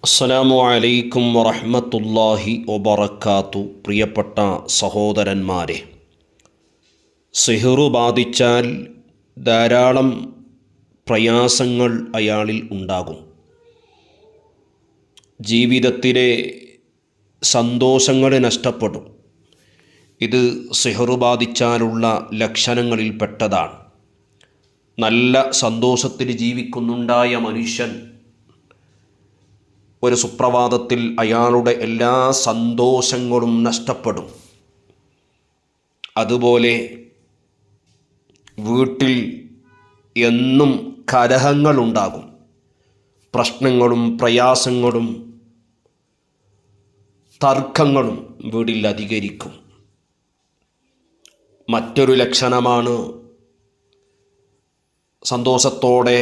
അസ്സലാമു അലൈക്കും വറഹ്മത്തുള്ളാഹി വബറകാത്തു. പ്രിയപ്പെട്ട സഹോദരന്മാരെ, സിഹ്റ് ബാധിച്ചാൽ ധാരാളം പ്രയാസങ്ങൾ അയാളിൽ ഉണ്ടാകും. ജീവിതത്തിലെ സന്തോഷങ്ങൾ നഷ്ടപ്പെടും. ഇത് സിഹ്റ് ബാധിച്ചാലുള്ള ലക്ഷണങ്ങളിൽപ്പെട്ടതാണ്. നല്ല സന്തോഷത്തിൽ ജീവിക്കുന്നുണ്ടായ മനുഷ്യൻ ഒരു സുപ്രഭാതത്തിൽ അയാളുടെ എല്ലാ സന്തോഷങ്ങളും നഷ്ടപ്പെടും. അതുപോലെ വീട്ടിൽ എന്നും കലഹങ്ങളുണ്ടാകും. പ്രശ്നങ്ങളും പ്രയാസങ്ങളും തർക്കങ്ങളും വീട്ടിൽ അധികരിക്കും. മറ്റൊരു ലക്ഷണമാണ് സന്തോഷത്തോടെ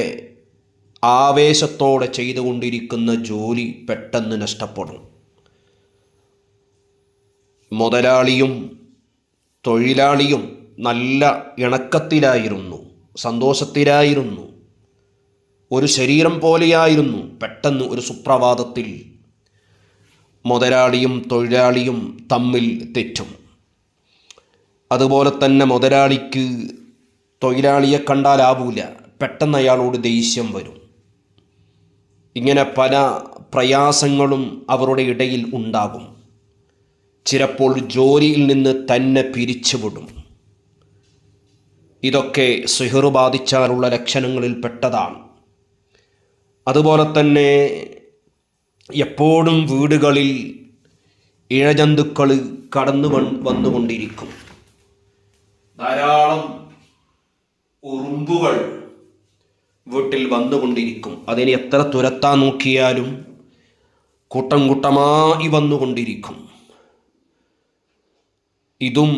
ആവേശത്തോടെ ചെയ്തുകൊണ്ടിരിക്കുന്ന ജോലി പെട്ടെന്ന് നഷ്ടപ്പെടും. മുതലാളിയും തൊഴിലാളിയും നല്ല ഇണക്കത്തിലായിരുന്നു, സന്തോഷത്തിലായിരുന്നു, ഒരു ശരീരം പോലെയായിരുന്നു. പെട്ടെന്ന് ഒരു സുപ്രഭാതത്തിൽ മുതലാളിയും തൊഴിലാളിയും തമ്മിൽ തെറ്റും. അതുപോലെ തന്നെ മുതലാളിക്ക് തൊഴിലാളിയെ കണ്ടാലാവൂല, പെട്ടെന്ന് അയാളോട് ദേഷ്യം വരും. ഇങ്ങനെ പല പ്രയാസങ്ങളും അവരുടെ ഇടയിൽ ഉണ്ടാകും. ചിലപ്പോൾ ജോലിയിൽ നിന്ന് തന്നെ പിരിച്ചുവിടും. ഇതൊക്കെ സിഹ്റ് ബാധിച്ചാലുള്ള ലക്ഷണങ്ങളിൽ പെട്ടതാണ്. അതുപോലെ തന്നെ എപ്പോഴും വീടുകളിൽ ഇഴജന്തുക്കൾ കടന്നു വന്നുകൊണ്ടിരിക്കും. ധാരാളം ഉറുമ്പുകൾ വീട്ടിൽ വന്നുകൊണ്ടിരിക്കും. അതിനെ എത്ര തുരത്താൻ നോക്കിയാലും കൂട്ടം കൂട്ടമായി വന്നുകൊണ്ടിരിക്കും. ഇതും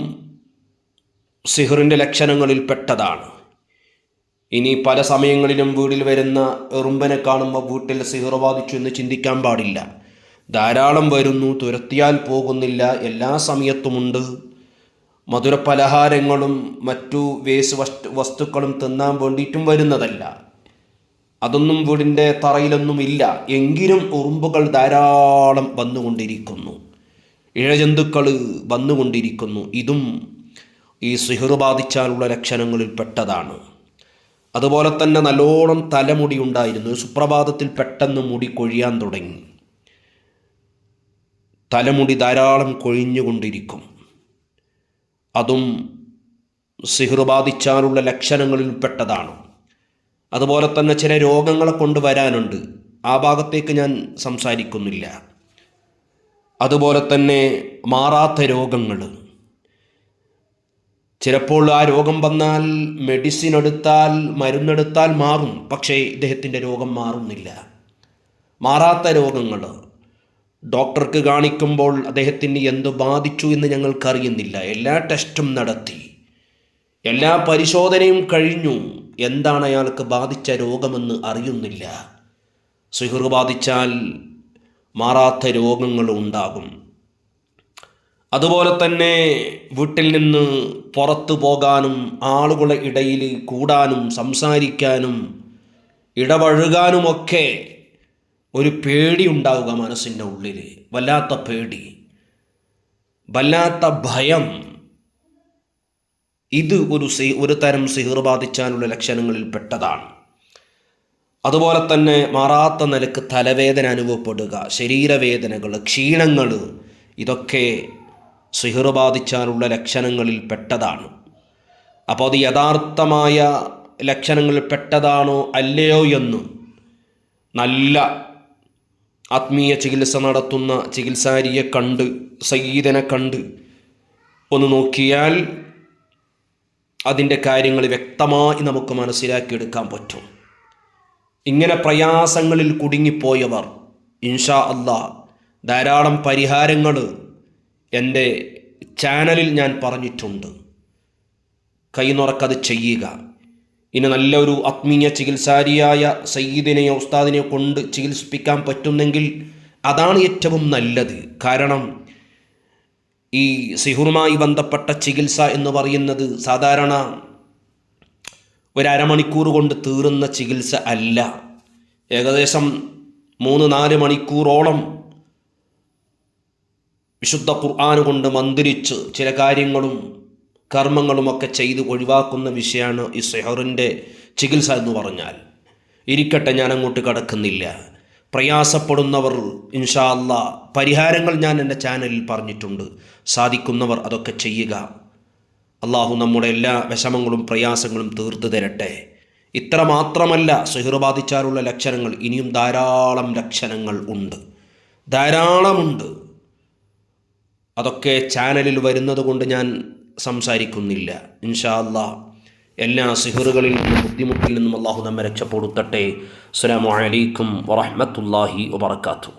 സിഹ്റിൻ്റെ ലക്ഷണങ്ങളിൽ പെട്ടതാണ്. ഇനി പല സമയങ്ങളിലും വീട്ടിൽ വരുന്ന എറുമ്പനെ കാണുമ്പോൾ വീട്ടിൽ സിഹ്റ് ബാധിച്ചു എന്ന് ചിന്തിക്കാൻ പാടില്ല. ധാരാളം വരുന്നു, തുരത്തിയാൽ പോകുന്നില്ല. എല്ലാ സമയത്തുമുണ്ട്. മധുരപലഹാരങ്ങളും മറ്റു വസ്തുക്കളും തിന്നാൻ വേണ്ടിയിട്ടും വരുന്നതല്ല. അതൊന്നും വീടിൻ്റെ തറയിലൊന്നും ഇല്ല. എങ്കിലും ഉറുമ്പുകൾ ധാരാളം വന്നുകൊണ്ടിരിക്കുന്നു, ഇഴജന്തുക്കൾ വന്നുകൊണ്ടിരിക്കുന്നു. ഇതും ഈ സിഹ്റ് ബാധിച്ചാലുള്ള ലക്ഷണങ്ങളിൽ പെട്ടതാണ്. അതുപോലെ തന്നെ നല്ലോണം തലമുടി ഉണ്ടായിരുന്നു. സുപ്രഭാതത്തിൽ പെട്ടെന്ന് മുടി കൊഴിയാൻ തുടങ്ങി. തലമുടി ധാരാളം കൊഴിഞ്ഞുകൊണ്ടിരിക്കും. അതും സിഹ്റ് ബാധിച്ചാലുള്ള ലക്ഷണങ്ങളിൽ പെട്ടതാണ്. അതുപോലെ തന്നെ ചില രോഗങ്ങളെ കൊണ്ടുവരാനുണ്ട്. ആ ഭാഗത്തേക്ക് ഞാൻ സംസാരിക്കുന്നില്ല. അതുപോലെ തന്നെ മാറാത്ത രോഗങ്ങൾ. ചിലപ്പോൾ ആ രോഗം വന്നാൽ മെഡിസിൻ എടുത്താൽ, മരുന്നെടുത്താൽ മാറും. പക്ഷേ ഇദ്ദേഹത്തിൻ്റെ രോഗം മാറുന്നില്ല. മാറാത്ത രോഗങ്ങൾ ഡോക്ടർക്ക് കാണിക്കുമ്പോൾ അദ്ദേഹത്തിന് എന്ത് ബാധിച്ചു എന്ന് ഞങ്ങൾക്കറിയുന്നില്ല. എല്ലാ ടെസ്റ്റും നടത്തി, എല്ലാ പരിശോധനയും കഴിഞ്ഞു. എന്താണ് അയാൾക്ക് ബാധിച്ച രോഗമെന്ന് അറിയുന്നില്ല. സിഹ്റ് ബാധിച്ചാൽ മാറാത്ത രോഗങ്ങൾ ഉണ്ടാകും. അതുപോലെ തന്നെ വീട്ടിൽ നിന്ന് പുറത്തു പോകാനും ആളുകളുടെ ഇടയിൽ കൂടാനും സംസാരിക്കാനും ഇടപഴകാനുമൊക്കെ ഒരു പേടി ഉണ്ടാവുക മനസ്സിൻ്റെ ഉള്ളിൽ. വല്ലാത്ത പേടി, വല്ലാത്ത ഭയം. ഇത് ഒരു തരം സിഹ്റ് ബാധിച്ചാലുള്ള ലക്ഷണങ്ങളിൽ പെട്ടതാണ്. അതുപോലെ തന്നെ മാറാത്ത നിലക്ക് തലവേദന അനുഭവപ്പെടുക, ശരീരവേദനകൾ, ക്ഷീണങ്ങൾ, ഇതൊക്കെ സിഹ്റ് ബാധിച്ചാലുള്ള ലക്ഷണങ്ങളിൽ പെട്ടതാണ്. അപ്പോൾ അത് യഥാർത്ഥമായ ലക്ഷണങ്ങളിൽ പെട്ടതാണോ അല്ലയോ എന്ന് നല്ല ആത്മീയ ചികിത്സ നടത്തുന്ന ചികിത്സാരിയെ കണ്ട്, സയ്യിദിനെ കണ്ട് ഒന്ന് നോക്കിയാൽ അതിൻ്റെ കാര്യങ്ങൾ വ്യക്തമായി നമുക്ക് മനസ്സിലാക്കിയെടുക്കാൻ പറ്റും. ഇങ്ങനെ പ്രയാസങ്ങളിൽ കുടുങ്ങിപ്പോയവർ ഇൻഷാ അല്ലാഹ് ധാരാളം പരിഹാരങ്ങൾ എൻ്റെ ചാനലിൽ ഞാൻ പറഞ്ഞിട്ടുണ്ട്. കൈനുറക്കത് ചെയ്യുക. ഇനി നല്ലൊരു ആത്മീയ ചികിത്സാരിയായ സയ്യിദിനെയോ ഉസ്താദിനെയോ കൊണ്ട് ചികിത്സിപ്പിക്കാൻ പറ്റുന്നെങ്കിൽ അതാണ് ഏറ്റവും നല്ലത്. കാരണം ഈ സിഹ്റുമായി ബന്ധപ്പെട്ട ചികിത്സ എന്ന് പറയുന്നത് സാധാരണ ഒരു അരമണിക്കൂർ കൊണ്ട് തീരുന്ന ചികിത്സ അല്ല. ഏകദേശം 3-4 മണിക്കൂറോളം വിശുദ്ധ ഖുർആൻ കൊണ്ട് മന്ത്രിച്ച് ചില കാര്യങ്ങളും കർമ്മങ്ങളുമൊക്കെ ചെയ്ത് ഒഴിവാക്കുന്ന വിഷയമാണ് ഈ സിഹറിൻ്റെ ചികിത്സ എന്ന് പറഞ്ഞാൽ. ഇരിക്കട്ടെ, ഞാൻ അങ്ങോട്ട് കടക്കുന്നില്ല. പ്രയാസപ്പെടുന്നവർ ഇൻഷാ അല്ലാഹ് പരിഹാരങ്ങൾ ഞാൻ എൻ്റെ ചാനലിൽ പറഞ്ഞിട്ടുണ്ട്. സാധിക്കുന്നവർ അതൊക്കെ ചെയ്യുക. അള്ളാഹു നമ്മുടെ എല്ലാ വിഷമങ്ങളും പ്രയാസങ്ങളും തീർത്തു തരട്ടെ. ഇത്ര മാത്രമല്ല, സിഹർ ബാധിച്ചാലുള്ള ലക്ഷണങ്ങൾ ഇനിയും ധാരാളം ലക്ഷണങ്ങൾ ഉണ്ട്, ധാരാളമുണ്ട്. അതൊക്കെ ചാനലിൽ വരുന്നത് കൊണ്ട് ഞാൻ സംസാരിക്കുന്നില്ല. ഇൻഷാ അല്ലാഹ് എല്ലാ സിഹറുകളിൽ നിന്നും ബുദ്ധിമുട്ടിൽ നിന്നും അള്ളാഹു നമ്മെ രക്ഷപ്പെടുത്തട്ടെ. അസ്സലാമു അലൈക്കും വറഹ്മത്തുള്ളാഹി വബറകാതുഹു.